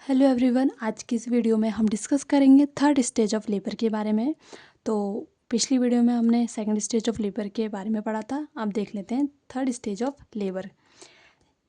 Hello everyone, आज की इस वीडियो में हम डिस्कस करेंगे थर्ड स्टेज ऑफ लेबर के बारे में। तो पिछली वीडियो में हमने सेकंड स्टेज ऑफ लेबर के बारे में पढ़ा था। अब देख लेते हैं थर्ड स्टेज ऑफ लेबर।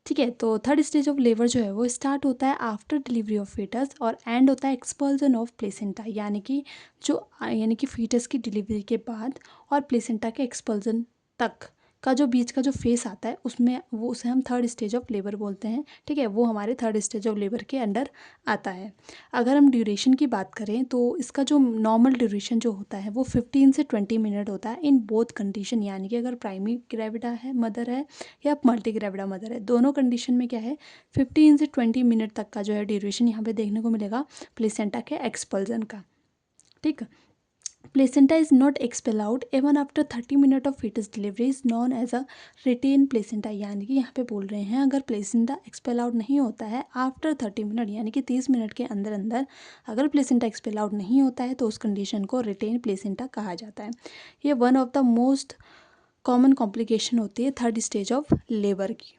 ठीक है, तो थर्ड स्टेज ऑफ लेबर जो है वो स्टार्ट होता है आफ्टर डिलीवरी ऑफ फीटस और एंड होता है एक्सपल्जन ऑफ प्लेसेंटा, यानी कि फीटस की डिलीवरी के बाद और प्लेसेंटा के एक्सपल्जन तक का जो बीच का जो फेस आता है उसमें उसे हम थर्ड स्टेज ऑफ लेबर बोलते हैं। ठीक है, वो हमारे थर्ड स्टेज ऑफ लेबर के अंडर आता है। अगर हम ड्यूरेशन की बात करें तो इसका जो नॉर्मल ड्यूरेशन जो होता है वो 15 से 20 मिनट होता है इन बोथ कंडीशन, यानी कि अगर प्राइमरी ग्रेविडा है मदर है या मल्टी ग्रेविडा मदर है, दोनों कंडीशन में क्या है 15 से 20 मिनट तक का जो है ड्यूरेशन यहाँ पे देखने को मिलेगा प्लेसेंटा के एक्सपल्जन का। ठीक है, placenta is not expel out even after 30 minute of foetus delivery is known as a retained placenta, यानी कि यहाँ पे बोल रहे हैं अगर प्लेसेंटा एक्सपेल आउट नहीं होता है आफ्टर 30 मिनट, यानी कि 30 मिनट के अंदर अंदर अगर प्लेसेंटा एक्सपेल आउट नहीं होता है तो उस कंडीशन को रिटेन प्लेसेंटा कहा जाता है। ये one of the most common complication होती है थर्ड स्टेज ऑफ लेबर की।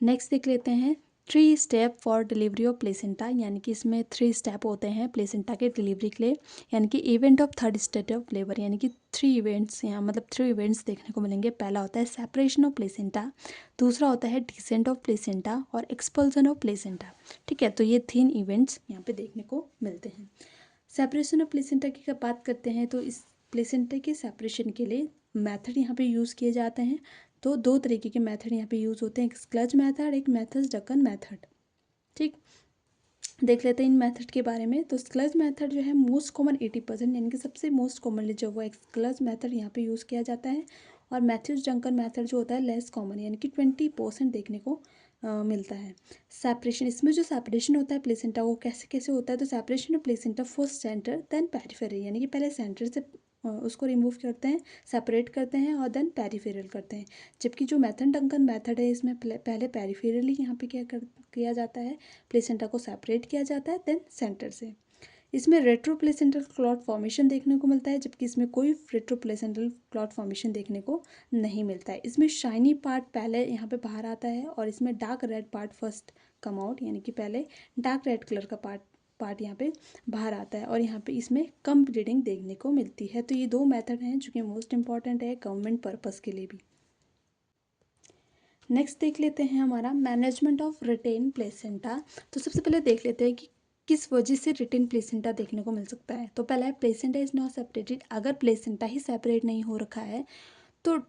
नेक्स्ट देख लेते हैं 3 step for delivery of placenta, यानी कि इसमें 3 स्टेप होते हैं प्लेसेंटा के डिलीवरी के लिए, यानी कि event of third stage of labour, यानी कि 3 इवेंट्स यहाँ मतलब 3 इवेंट्स देखने को मिलेंगे। पहला होता है सेपरेशन ऑफ प्लेसेंटा, दूसरा होता है डिसेंट ऑफ प्लेसेंटा और एक्सपल्जन ऑफ प्लेसेंटा। ठीक है, तो ये 3 इवेंट्स यहाँ पे देखने को मिलते हैं। सेपरेशन ऑफ प्लेसेंटा की बात करते हैं तो इस प्लेसेंटा के सेपरेशन के लिए मेथड यहाँ पे यूज़ किए जाते हैं। तो 2 तरीके के मेथड यहाँ पे यूज़ होते हैं, एक स्क्लज मेथड, एक मैथ्स डकन मेथड। ठीक, देख लेते हैं इन मेथड के बारे में। तो स्क्लज मेथड जो है मोस्ट कॉमन 80%, यानी कि सबसे मोस्ट कॉमनली जो वो स्क्लज मेथड यहाँ पे यूज़ किया जाता है। और मैथ्यूज डंकन मेथड जो होता है लेस कॉमन, यानी कि 20% देखने को मिलता है। सेपरेशन, इसमें जो सेपरेशन होता है प्लेसेंटा वो कैसे कैसे होता है, तो separation of placenta first centre then peripheral, यानी कि पहले सेंटर से उसको रिमूव करते हैं, सेपरेट करते हैं और देन पेरिफेरल करते हैं। जबकि जो मैथड डंकन मेथड है इसमें पहले पेरिफेरली यहाँ पे किया जाता है, प्लेसेंटा को सेपरेट किया जाता है देन सेंटर से। इसमें रेट्रो प्लेसेंटल क्लॉट फॉर्मेशन देखने को मिलता है, जबकि इसमें कोई रेट्रो प्लेसेंटल क्लॉट फॉर्मेशन देखने को नहीं मिलता है। इसमें शाइनी पार्ट पहले यहाँ पे बाहर आता है और इसमें dark red part first come out, यानी कि पहले डार्क रेड कलर का पार्ट यहाँ पे बाहर आता है और यहाँ पे इसमें कम ब्लीडिंग देखने को मिलती है। तो ये 2 मेथड हैं जो कि मोस्ट इंपॉर्टेंट है गवर्नमेंट पर्पज़ के लिए भी। नेक्स्ट देख लेते हैं हमारा मैनेजमेंट ऑफ रिटेन प्लेसेंटा। तो सबसे पहले देख लेते हैं कि किस वजह से रिटेन प्लेसेंटा देखने को मिल सकता है। तो पहला है प्लेसेंटा इज नॉट सेपरेटेड, अगर प्लेसेंटा ही सेपरेट नहीं हो रखा है तो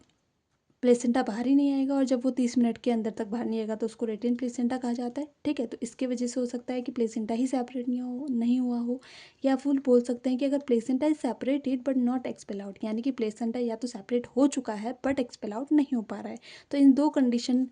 प्लेसेंटा बाहर ही नहीं आएगा और जब वो 30 मिनट के अंदर तक बाहर नहीं आएगा तो उसको रिटेन प्लेसेंटा कहा जाता है। ठीक है, तो इसके वजह से हो सकता है कि प्लेसेंटा ही सेपरेट नहीं हुआ हो, या फुल बोल सकते हैं कि अगर placenta is separated but not expel out, यानी कि प्लेसेंटा या तो सेपरेट हो चुका है बट एक्सपेल आउट नहीं हो पा रहा है। तो इन 2 कंडीशन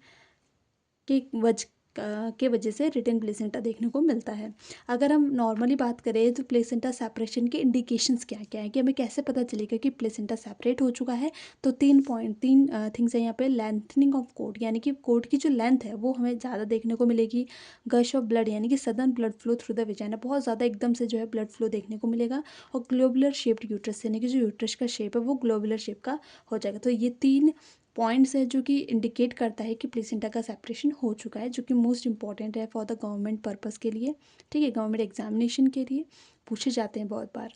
के वजह से रिटेन प्लेसेंटा देखने को मिलता है। अगर हम नॉर्मली बात करें तो प्लेसेंटा सेपरेशन के इंडिकेशंस क्या क्या है, कि हमें कैसे पता चलेगा कि प्लेसेंटा सेपरेट हो चुका है। तो 3 थिंग्स है यहाँ पे। लेंथनिंग ऑफ कोट, यानी कि कोट की जो लेंथ है वो हमें ज़्यादा देखने को मिलेगी। गश ऑफ ब्लड, यानी कि sudden blood flow through the vagina, बहुत ज़्यादा एकदम से जो है ब्लड फ्लो देखने को मिलेगा। और ग्लोबुलर शेप्ड यूट्रस, यानी कि जो यूट्रस का शेप है वो ग्लोबुलर शेप का हो जाएगा। तो ये 3 पॉइंट्स है जो कि इंडिकेट करता है कि प्लेसेंटा का सेपरेशन हो चुका है, जो कि मोस्ट इंपॉर्टेंट है फॉर द गवर्नमेंट पर्पज़ के लिए। ठीक है, गवर्नमेंट एग्जामिनेशन के लिए पूछे जाते हैं बहुत बार।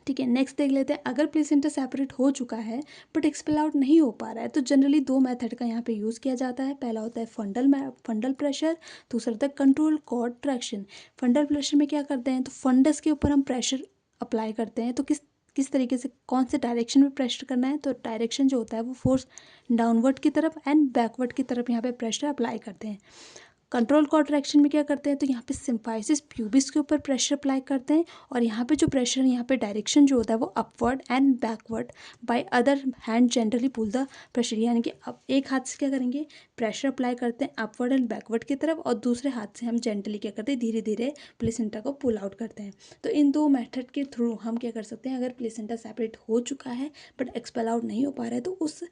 ठीक है, नेक्स्ट देख लेते हैं अगर प्लेसेंटा सेपरेट हो चुका है बट एक्सपेल आउट नहीं हो पा रहा है तो जनरली 2 मेथड का यहाँ पे यूज़ किया जाता है। पहला होता है फंडल प्रेशर, दूसरा होता है control cord traction. Fundal pressure में क्या करते हैं, तो फंडस के ऊपर हम प्रेशर अप्लाई करते हैं। तो किस तरीके से कौन से डायरेक्शन में प्रेशर करना है, तो डायरेक्शन जो होता है वो फोर्स डाउनवर्ड की तरफ एंड बैकवर्ड की तरफ यहाँ पे प्रेशर अप्लाई करते हैं। कंट्रोल कॉन्ट्रैक्शन में क्या करते हैं, तो यहाँ पे सिम्फाइसिस प्यूबिस के ऊपर प्रेशर अप्लाई करते हैं और यहाँ पे जो प्रेशर यहाँ पे डायरेक्शन जो होता है वो upward and backward by other hand generally pull the pressure, यानी कि अब एक हाथ से क्या करेंगे प्रेशर अप्लाई करते हैं अपवर्ड एंड बैकवर्ड की तरफ और दूसरे हाथ से हम जेंटली क्या करते हैं धीरे धीरे प्लेसेंटा को पुल आउट करते हैं। तो इन 2 मेथड के थ्रू हम क्या कर सकते हैं, अगर प्लेसेंटा सेपरेट हो चुका है बट एक्सपेल आउट नहीं हो पा रहा है तो उस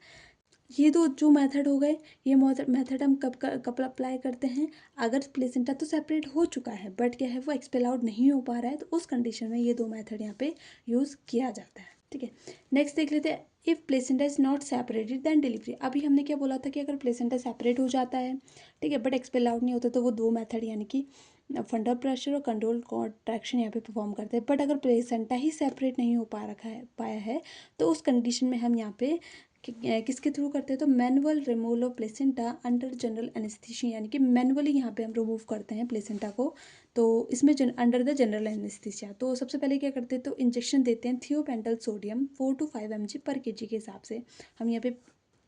ये 2 जो मेथड हो गए, ये मेथड हम कब अप्लाई करते हैं, अगर प्लेसेंटा तो सेपरेट हो चुका है बट क्या है वो एक्सपेल आउट नहीं हो पा रहा है तो उस कंडीशन में ये 2 मेथड यहाँ पे यूज़ किया जाता है। ठीक है। नेक्स्ट देख लेते हैं, if placenta is not separated than delivery. अभी हमने क्या बोला था कि अगर प्लेसेंटा सेपरेट हो जाता है, ठीक है, बट एक्सपेल आउट नहीं होता, तो वो दो मेथड यानी कि फंडल प्रेशर और कंट्रोल कॉन्ट्रैक्शन यहाँ पे परफॉर्म करते हैं। बट अगर प्लेसेंटा ही सेपरेट नहीं हो पाया है तो उस कंडीशन में हम यहाँ पे किसके थ्रू करते हैं, तो manual removal of placenta under general anaesthesia, यानी कि मैनुअली यहाँ पे हम रिमूव करते हैं प्लेसेंटा को। तो इसमें अंडर द जनरल एनेस्थीसिया, तो सबसे पहले क्या करते हैं, तो इंजेक्शन देते हैं थियोपेंटल सोडियम 4 to 5 mg पर kg के हिसाब से हम यहाँ पे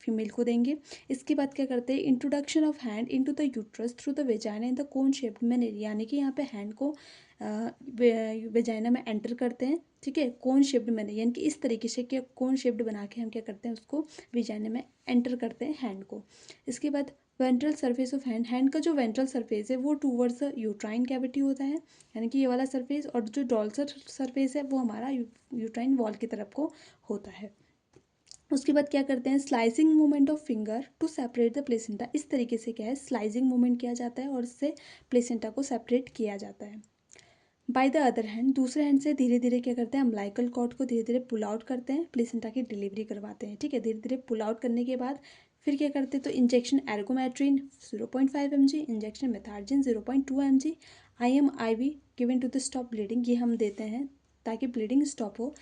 फीमेल को देंगे। इसके बाद क्या करते हैं, introduction of hand into the uterus through the vagina in the cone shaped manner, यानी कि यहाँ पे हैंड को वेजाइना में एंटर करते हैं, ठीक है, कोन शेप्ड मैनर, यानी कि इस तरीके से क्या कोन शेप्ड बना के हम क्या करते हैं, उसको वेजाइना में एंटर करते हैं हैंड को। इसके बाद वेंट्रल सरफेस ऑफ हैंड का जो वेंट्रल सरफेस है वो टूवर्ड्स द यूट्राइन कैविटी होता है, यानी कि ये वाला सरफेस, और जो डॉर्सल सरफेस है वो हमारा यूट्राइन वॉल की तरफ को होता है। उसके बाद क्या करते हैं, slicing movement of finger to separate the placenta. इस तरीके से क्या है, स्लाइसिंग मूवमेंट किया जाता है और इससे प्लेसेंटा को सेपरेट किया जाता है। बाय द अदर हैंड, दूसरे हैंड से धीरे धीरे क्या करते हैं, अम्बिलिकल कॉर्ड को धीरे धीरे पुल आउट करते हैं, प्लेसेंटा की डिलीवरी करवाते हैं, ठीक है। धीरे धीरे पुल आउट करने के बाद फिर क्या करते हैं, तो injection ergometrine 0.5 mg, injection methergine 0.2 mg, IM/IV given to the stop bleeding, ये हम देते हैं ताकि ब्लीडिंग स्टॉप हो।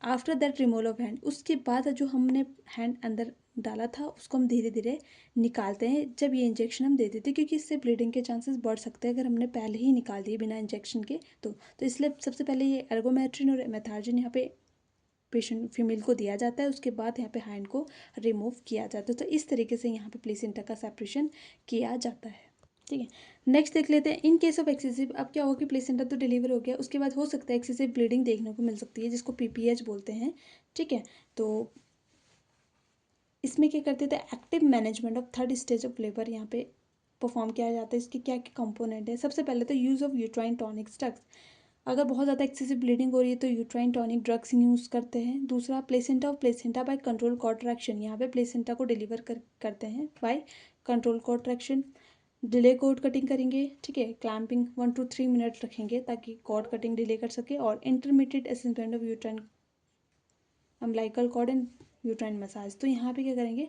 After that removal of hand, उसके बाद जो हमने हैंड अंदर डाला था उसको हम धीरे धीरे निकालते हैं जब ये इंजेक्शन हम दे देते हैं, क्योंकि इससे ब्लीडिंग के चांसेस बढ़ सकते हैं अगर हमने पहले ही निकाल दिए बिना इंजेक्शन के। तो इसलिए सबसे पहले ये एर्गोमेट्रिन और मेथार्जिन यहाँ पे पेशेंट फीमेल को दिया जाता है, उसके बाद यहाँ पे हैंड को रिमूव किया जाता है। तो इस तरीके से यहाँ पे प्लेसेंटा का सेपरेशन किया जाता है, ठीक है। नेक्स्ट देख लेते हैं, इन केस ऑफ एक्सेसिव, अब क्या होगा कि प्लेसेंटा तो डिलीवर हो गया, उसके बाद हो सकता है एक्सेसिव ब्लीडिंग देखने को मिल सकती है जिसको PPH बोलते हैं, ठीक है। तो इसमें क्या करते थे, active management of third stage of labour यहाँ पे परफॉर्म किया जाता है। इसके क्या क्या कंपोनेंट है, सबसे पहले तो use of uterine tonic drugs, अगर बहुत ज़्यादा एक्सेसिव ब्लीडिंग हो रही है तो यूट्राइन टॉनिक ड्रग्स यूज़ करते हैं। दूसरा, placenta of placenta by control contraction, यहाँ पे प्लेसेंटा को डिलीवर करते हैं by control contraction. Delay cord cutting करेंगे, ठीक है, क्लैंपिंग 1 to 3 मिनट रखेंगे ताकि कॉर्ड कटिंग डिले कर सके। और intermediate assessment of uterine umbilical cord and uterine massage, तो यहाँ पे क्या करेंगे,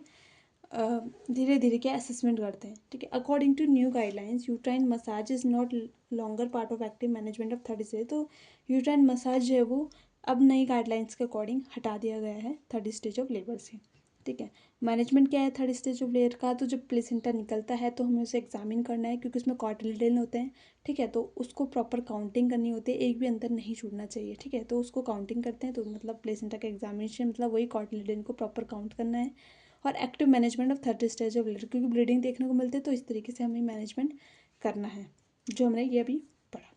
धीरे धीरे क्या असेसमेंट करते हैं, ठीक है। According to new guidelines uterine massage is not longer part of active management of third stage, तो यूट्राइन मसाज जो है वो अब नई गाइडलाइंस के अकॉर्डिंग हटा दिया गया है थर्ड स्टेज ऑफ लेबर से, ठीक है। मैनेजमेंट क्या है थर्ड स्टेज ऑफ लेबर का, तो जब प्लेसेंटा निकलता है तो हमें उसे एग्जामिन करना है क्योंकि उसमें कॉटिलिडन होते हैं, ठीक है, तो उसको प्रॉपर काउंटिंग करनी होती है, एक भी अंतर नहीं छूटना चाहिए, ठीक है। तो उसको काउंटिंग करते हैं, तो मतलब प्लेसेंटा का एग्जामिनेशन मतलब वही कॉटिलिडन को प्रॉपर काउंट करना है। और active management of third stage of labour, क्योंकि ब्लीडिंग देखने को मिलती है तो इस तरीके से हमें मैनेजमेंट करना है, जो हमने ये अभी पढ़ा।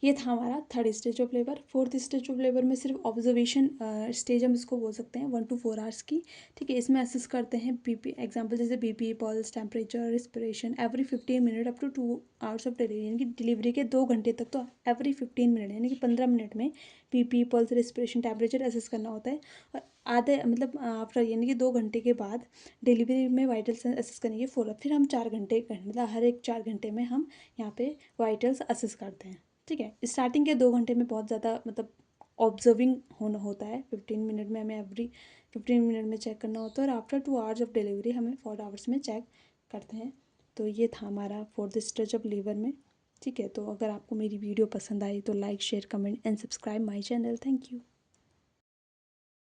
ये था हमारा third stage of labour. Fourth stage of labour में सिर्फ ऑब्जर्वेशन स्टेज हम इसको बोल सकते हैं 1 to 4 आवर्स की, ठीक है। इसमें असेस करते हैं BP, एग्जांपल जैसे BP, pulse, temperature, respiration every 15 minute up to 2 hours of delivery, यानी कि डिलीवरी के 2 घंटे तक तो एवरी 15 मिनट यानी कि 15 मिनट में BP, pulse, respiration, temperature assess करना होता है। और आधे मतलब आफ्टर यानी कि 2 घंटे के बाद डिलीवरी में वाइटल्स असेस करेंगे फॉलोअप, फिर हम 4 घंटे मतलब हर एक 4 घंटे में हम यहाँ पे वाइटल्स असेस करते हैं, ठीक है। स्टार्टिंग के 2 घंटे में बहुत ज़्यादा मतलब ऑब्जर्विंग होता है, 15 मिनट में हमें एवरी 15 मिनट में चेक करना होता है, और आफ्टर 2 आवर्स ऑफ डिलीवरी हमें 4 आवर्स में चेक करते हैं। तो ये था हमारा फोर्थ स्टेज ऑफ लेबर में, ठीक है। तो अगर आपको मेरी वीडियो पसंद आई तो like, share, comment and subscribe my channel. Thank you.